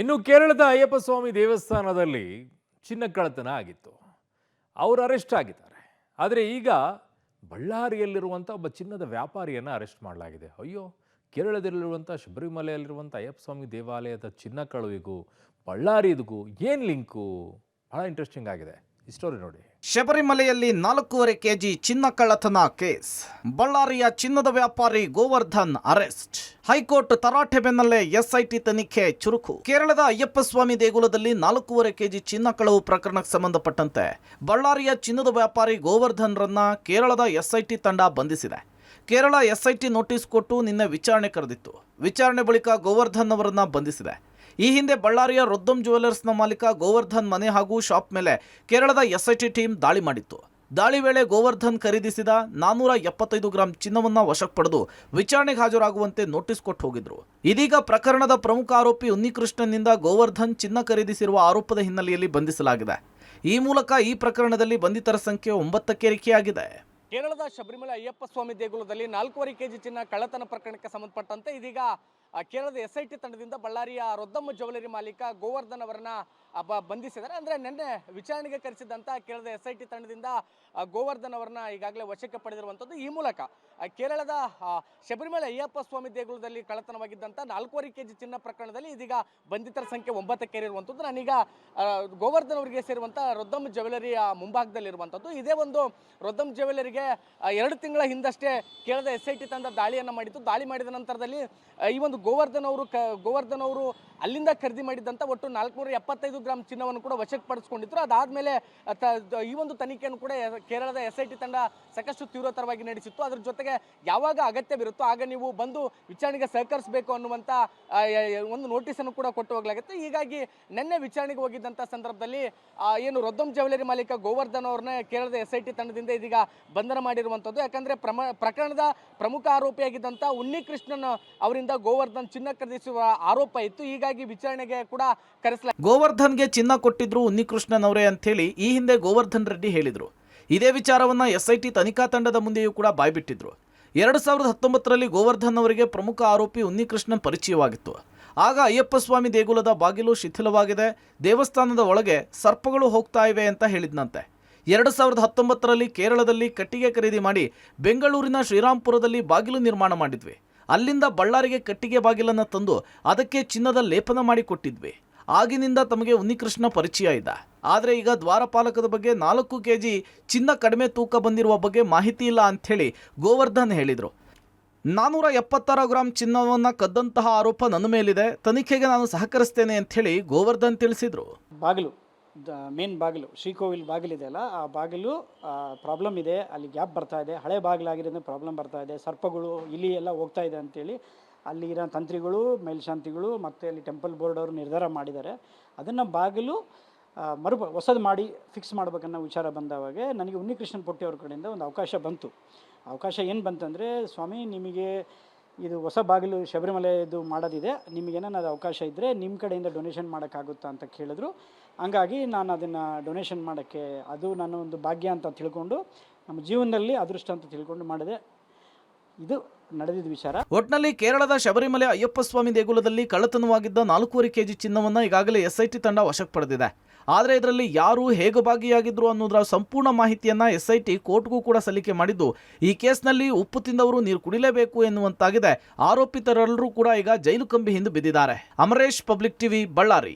ಇನ್ನು ಕೇರಳದ ಅಯ್ಯಪ್ಪ ಸ್ವಾಮಿ ದೇವಸ್ಥಾನದಲ್ಲಿ ಚಿನ್ನ ಕಳ್ಳತನ ಆಗಿತ್ತು. ಅವರು ಅರೆಸ್ಟ್ ಆಗಿದ್ದಾರೆ. ಆದರೆ ಈಗ ಬಳ್ಳಾರಿಯಲ್ಲಿರುವಂಥ ಒಬ್ಬ ಚಿನ್ನದ ವ್ಯಾಪಾರಿಯನ್ನು ಅರೆಸ್ಟ್ ಮಾಡಲಾಗಿದೆ. ಅಯ್ಯೋ, ಕೇರಳದಲ್ಲಿರುವಂಥ ಶಬರಿಮಲೆಯಲ್ಲಿರುವಂಥ ಅಯ್ಯಪ್ಪ ಸ್ವಾಮಿ ದೇವಾಲಯದ ಚಿನ್ನ ಕಳುವಿಗೂ ಬಳ್ಳಾರಿಗೂ ಏನು ಲಿಂಕು? ಬಹಳ ಇಂಟ್ರೆಸ್ಟಿಂಗ್ ಆಗಿದೆ. ಈ ಸ್ಟೋರಿ ನೋಡಿ. ಶಬರಿಮಲೆಯಲ್ಲಿ 4.5 ಕೆಜಿ ಚಿನ್ನ ಕಳ್ಳತನ ಕೇಸ್. ಬಳ್ಳಾರಿಯ ಚಿನ್ನದ ವ್ಯಾಪಾರಿ ಗೋವರ್ಧನ್ ಅರೆಸ್ಟ್. ಹೈಕೋರ್ಟ್ ತರಾಟೆ ಬೆನ್ನಲ್ಲೇ ಎಸ್ಐಟಿ ತನಿಖೆ ಚುರುಕು. ಕೇರಳದ ಅಯ್ಯಪ್ಪ ಸ್ವಾಮಿ ದೇಗುಲದಲ್ಲಿ 4.5 ಕೆಜಿ ಚಿನ್ನ ಕಳವು ಪ್ರಕರಣಕ್ಕೆ ಸಂಬಂಧಪಟ್ಟಂತೆ ಬಳ್ಳಾರಿಯ ಚಿನ್ನದ ವ್ಯಾಪಾರಿ ಗೋವರ್ಧನ್ ರನ್ನ ಕೇರಳದ ಎಸ್ಐಟಿ ತಂಡ ಬಂಧಿಸಿದೆ. ಕೇರಳ ಎಸ್ಐಟಿ ನೋಟಿಸ್ ಕೊಟ್ಟು ನಿನ್ನೆ ವಿಚಾರಣೆ ಕರೆದಿತ್ತು. ವಿಚಾರಣೆ ಬಳಿಕ ಗೋವರ್ಧನ್ ಅವರನ್ನ ಬಂಧಿಸಿದೆ. ಈ ಹಿಂದೆ ಬಳ್ಳಾರಿಯ ರೊದ್ದಂ ಜ್ಯುವೆಲರ್ಸ್ನ ಮಾಲೀಕ ಗೋವರ್ಧನ್ ಮನೆ ಹಾಗೂ ಶಾಪ್ ಮೇಲೆ ಕೇರಳದ ಎಸ್ಐಟಿ ಟೀಮ್ ದಾಳಿ ಮಾಡಿತ್ತು. ದಾಳಿ ವೇಳೆ ಗೋವರ್ಧನ್ ಖರೀದಿಸಿದ 475 ಗ್ರಾಂ ಚಿನ್ನವನ್ನು ವಶಕ್ಕೆ ಪಡೆದು ವಿಚಾರಣೆಗೆ ಹಾಜರಾಗುವಂತೆ ನೋಟಿಸ್ ಕೊಟ್ಟು ಹೋಗಿದ್ರು. ಇದೀಗ ಪ್ರಕರಣದ ಪ್ರಮುಖ ಆರೋಪಿ ಉನ್ನಿಕೃಷ್ಣನ್ನಿಂದ ಗೋವರ್ಧನ್ ಚಿನ್ನ ಖರೀದಿಸಿರುವ ಆರೋಪದ ಹಿನ್ನೆಲೆಯಲ್ಲಿ ಬಂಧಿಸಲಾಗಿದೆ. ಈ ಮೂಲಕ ಈ ಪ್ರಕರಣದಲ್ಲಿ ಬಂಧಿತರ ಸಂಖ್ಯೆ 9ಕ್ಕೆ ಏರಿಕೆಯಾಗಿದೆ. ಕೇರಳದ ಶಬರಿಮಲೆ ಅಯ್ಯಪ್ಪ ಸ್ವಾಮಿ ದೇಗುಲದಲ್ಲಿ 4.5 ಕೆಜಿ ಚಿನ್ನ ಕಳ್ಳತನ ಪ್ರಕರಣಕ್ಕೆ ಸಂಬಂಧಪಟ್ಟಂತೆ ಇದೀಗ ಕೇರಳದ ಎಸ್ಐಟಿ ತಂಡದಿಂದ ಬಳ್ಳಾರಿಯ ರೊದ್ದಮ್ಮ ಜ್ಯುವೆಲರಿ ಮಾಲೀಕ ಗೋವರ್ಧನ್ ಅವರನ್ನ ಬಂಧಿಸಿದ್ದಾರೆ. ಅಂದರೆ ನಿನ್ನೆ ವಿಚಾರಣೆಗೆ ಕರೆಸಿದಂಥ ಕೇರಳದ ಎಸ್ಐಟಿ ತಂಡದಿಂದ ಗೋವರ್ಧನ್ ಅವರನ್ನ ಈಗಾಗಲೇ ವಶಕ್ಕೆ ಪಡೆದಿರುವಂಥದ್ದು. ಈ ಮೂಲಕ ಕೇರಳದ ಶಬರಿಮಲೆ ಅಯ್ಯಪ್ಪ ಸ್ವಾಮಿ ದೇಗುಲದಲ್ಲಿ ಕಳ್ಳತನವಾಗಿದ್ದಂಥ 4.5 ಕೆಜಿ ಚಿನ್ನ ಪ್ರಕರಣದಲ್ಲಿ ಇದೀಗ ಬಂಧಿತರ ಸಂಖ್ಯೆ 9ಕ್ಕೆ ಏರಿರುವಂಥದ್ದು. ನಾನೀಗ ಗೋವರ್ಧನ್ ಅವರಿಗೆ ಸೇರುವಂಥ ರೊದ್ದಮ್ ಜ್ಯುವೆಲರಿಯ ಮುಂಭಾಗದಲ್ಲಿರುವಂಥದ್ದು. ಇದೇ ಒಂದು ರೊದ್ದಮ್ ಜ್ಯುವೆಲರಿಗೆ 2 ತಿಂಗಳ ಹಿಂದಷ್ಟೇ ಕೇರಳದ ಎಸ್ಐಟಿ ತಂಡ ದಾಳಿಯನ್ನು ಮಾಡಿತ್ತು. ದಾಳಿ ಮಾಡಿದ ನಂತರದಲ್ಲಿ ಈ ಒಂದು ಗೋವರ್ಧನ್ ಅವರು ಅಲ್ಲಿಂದ ಖರೀದಿ ಮಾಡಿದಂಥ ಒಟ್ಟು 475 ಗ್ರಾಂ ಚಿನ್ನವನ್ನು ಕೂಡ ವಶಕ್ಕೆ ಪಡಿಸ್ಕೊಂಡಿದ್ರು. ಅದಾದಮೇಲೆ ಈ ಒಂದು ತನಿಖೆಯನ್ನು ಕೂಡ ಕೇರಳದ ಎಸ್ಐಟಿ ತಂಡ ಸಾಕಷ್ಟು ತೀವ್ರತರವಾಗಿ ನಡೆಸಿತ್ತು. ಅದ್ರ ಜೊತೆಗೆ ಯಾವಾಗ ಅಗತ್ಯವಿರುತ್ತೋ ಆಗ ನೀವು ಬಂದು ವಿಚಾರಣೆಗೆ ಸಹಕರಿಸಬೇಕು ಅನ್ನುವಂಥ ಒಂದು ನೋಟಿಸನ್ನು ಕೂಡ ಕೊಟ್ಟು ಹೋಗಲಾಗಿತ್ತು. ಹೀಗಾಗಿ ನಿನ್ನೆ ವಿಚಾರಣೆಗೆ ಹೋಗಿದ್ದಂಥ ಸಂದರ್ಭದಲ್ಲಿ ಏನು ರೊದ್ದಮ್ ಜ್ಯುವೆಲರಿ ಮಾಲೀಕ ಗೋವರ್ಧನ್ ಅವ್ರನ್ನ ಕೇರಳದ ಎಸ್ಐಟಿ ತಂಡದಿಂದ ಇದೀಗ ಬಂಧನ ಮಾಡಿರುವಂಥದ್ದು. ಯಾಕಂದರೆ ಪ್ರಕರಣದ ಪ್ರಮುಖ ಆರೋಪಿಯಾಗಿದ್ದಂಥ ಉನ್ನಿಕೃಷ್ಣನ್ ಅವರಿಂದ ಗೋವರ್ಧನ್ ಚಿನ್ನ ಖರೀದಿಸುವ ಆರೋಪ ಇತ್ತು. ಹೀಗಾಗಿ ವಿಚಾರಣೆಗೆ ಕೂಡ ಕರೆಸಲಾಗಿದೆ. ಗೋವರ್ಧನ್ಗೆ ಚಿನ್ನ ಕೊಟ್ಟಿದ್ರು ಉನ್ನಿಕೃಷ್ಣನ್ ಅವರೇ ಅಂತ ಹೇಳಿ ಈ ಹಿಂದೆ ಗೋವರ್ಧನ್ ರೆಡ್ಡಿ ಹೇಳಿದ್ರು. ಇದೇ ವಿಚಾರವನ್ನ ಎಸ್ಐಟಿ ತನಿಖಾ ತಂಡದ ಮುಂದೆಯೂ ಕೂಡ ಬಾಯ್ಬಿಟ್ಟಿದ್ರು. 2019ರಲ್ಲಿ ಗೋವರ್ಧನ್ ಅವರಿಗೆ ಪ್ರಮುಖ ಆರೋಪಿ ಉನ್ನಿಕೃಷ್ಣನ್ ಪರಿಚಯವಾಗಿತ್ತು. ಆಗ ಅಯ್ಯಪ್ಪ ಸ್ವಾಮಿ ದೇಗುಲದ ಬಾಗಿಲು ಶಿಥಿಲವಾಗಿದೆ, ದೇವಸ್ಥಾನದ ಒಳಗೆ ಸರ್ಪಗಳು ಹೋಗ್ತಾ ಇವೆ ಅಂತ ಹೇಳಿದ್ನಂತೆ. 2019ರಲ್ಲಿ ಕೇರಳದಲ್ಲಿ ಕಟ್ಟಿಗೆ ಖರೀದಿ ಮಾಡಿ ಬೆಂಗಳೂರಿನ ಶ್ರೀರಾಂಪುರದಲ್ಲಿ ಬಾಗಿಲು ನಿರ್ಮಾಣ ಮಾಡಿದ್ವಿ. ಅಲ್ಲಿಂದ ಬಳ್ಳಾರಿಗೆ ಕಟ್ಟಿಗೆ ಬಾಗಿಲನ್ನು ತಂದು ಅದಕ್ಕೆ ಚಿನ್ನದ ಲೇಪನ ಮಾಡಿ ಕೊಟ್ಟಿದ್ವಿ. ಆಗಿನಿಂದ ತಮಗೆ ಉನ್ನಿಕೃಷ್ಣ ಪರಿಚಯ ಇದ್ದ. ಆದರೆ ಈಗ ದ್ವಾರಪಾಲಕದ ಬಗ್ಗೆ 4 ಕೆಜಿ ಚಿನ್ನ ಕಡಿಮೆ ತೂಕ ಬಂದಿರುವ ಬಗ್ಗೆ ಮಾಹಿತಿ ಇಲ್ಲ ಅಂಥೇಳಿ ಗೋವರ್ಧನ್ ಹೇಳಿದರು. 476 ಗ್ರಾಂ ಚಿನ್ನವನ್ನು ಕದ್ದಂತಹ ಆರೋಪ ನನ್ನ ಮೇಲಿದೆ, ತನಿಖೆಗೆ ನಾನು ಸಹಕರಿಸ್ತೇನೆ ಅಂಥೇಳಿ ಗೋವರ್ಧನ್ ತಿಳಿಸಿದರು. ಬಾಗಿಲು ಮೇನ್ ಬಾಗಿಲು ಶ್ರೀಕೋವಿಲ್ ಬಾಗಿಲಿದೆಯಲ್ಲ, ಆ ಬಾಗಿಲು ಪ್ರಾಬ್ಲಮ್ ಇದೆ, ಅಲ್ಲಿ ಗ್ಯಾಪ್ ಬರ್ತಾ ಇದೆ, ಹಳೆ ಬಾಗಿಲಾಗಿರೋದ್ರಿಂದ ಪ್ರಾಬ್ಲಮ್ ಬರ್ತಾ ಇದೆ, ಸರ್ಪಗಳು ಇಲಿ ಎಲ್ಲ ಹೋಗ್ತಾ ಇದೆ ಅಂತೇಳಿ ಅಲ್ಲಿ ಇರೋ ತಂತ್ರಿಗಳು ಮೇಲ್ಶಾಂತಿಗಳು ಮತ್ತು ಅಲ್ಲಿ ಟೆಂಪಲ್ ಬೋರ್ಡ್ ಅವರು ನಿರ್ಧಾರ ಮಾಡಿದ್ದಾರೆ. ಅದನ್ನು ಬಾಗಿಲು ಹೊಸದು ಮಾಡಿ ಫಿಕ್ಸ್ ಮಾಡ್ಬೇಕನ್ನೋ ವಿಚಾರ ಬಂದವಾಗ ನನಗೆ ಉನ್ನಿಕೃಷ್ಣನ್ ಪೊಟ್ಟಿ ಅವ್ರ ಕಡೆಯಿಂದ ಒಂದು ಅವಕಾಶ ಬಂತು. ಅವಕಾಶ ಏನು ಬಂತಂದರೆ, ಸ್ವಾಮಿ ನಿಮಗೆ ಇದು ಹೊಸ ಬಾಗಿಲು ಶಬರಿಮಲೆದು ಮಾಡೋದಿದೆ, ನಿಮಗೇನಾದ್ರು ಅವಕಾಶ ಇದ್ದರೆ ನಿಮ್ಮ ಕಡೆಯಿಂದ ಡೊನೇಷನ್ ಮಾಡೋಕ್ಕಾಗುತ್ತಾ ಅಂತ ಕೇಳಿದ್ರು. ಹಂಗಾಗಿ ನಾನು ಅದನ್ನು ಡೊನೇಷನ್ ಮಾಡೋಕ್ಕೆ ಅದು ನನ್ನ ಒಂದು ಭಾಗ್ಯ ಅಂತ ತಿಳ್ಕೊಂಡು, ನಮ್ಮ ಜೀವನದಲ್ಲಿ ಅದೃಷ್ಟ ಅಂತ ತಿಳ್ಕೊಂಡು ಮಾಡಿದೆ. ಇದು ನಡೆದಿದ್ದ ವಿಚಾರ. ಒಟ್ನಲ್ಲಿ ಕೇರಳದ ಶಬರಿಮಲೆ ಅಯ್ಯಪ್ಪ ಸ್ವಾಮಿ ದೇಗುಲದಲ್ಲಿ ಕಳ್ಳತನವಾಗಿದ್ದ 4.5 ಕೆಜಿ ಚಿನ್ನವನ್ನು ಈಗಾಗಲೇ ಎಸ್ಐಟಿ ತಂಡ ವಶಕ್ಕೆ ಪಡೆದಿದೆ. ಆದರೆ ಇದರಲ್ಲಿ ಯಾರು ಹೇಗೆ ಭಾಗಿಯಾಗಿದ್ರು ಅನ್ನೋದರ ಸಂಪೂರ್ಣ ಮಾಹಿತಿಯನ್ನ ಎಸ್ಐಟಿ ಕೋರ್ಟ್ಗೂ ಕೂಡ ಸಲ್ಲಿಕೆ ಮಾಡಿದ್ದು, ಈ ಕೇಸ್ನಲ್ಲಿ ಉಪ್ಪು ತಿಂದವರು ನೀರು ಕುಡಿಲೇಬೇಕು ಎನ್ನುವಂತಾಗಿದೆ. ಆರೋಪಿತರೆಲ್ಲರೂ ಕೂಡ ಈಗ ಜೈಲು ಕಂಬಿ ಹಿಂದೆ ಬಿದ್ದಿದ್ದಾರೆ. Amaresh, public TV, Ballari.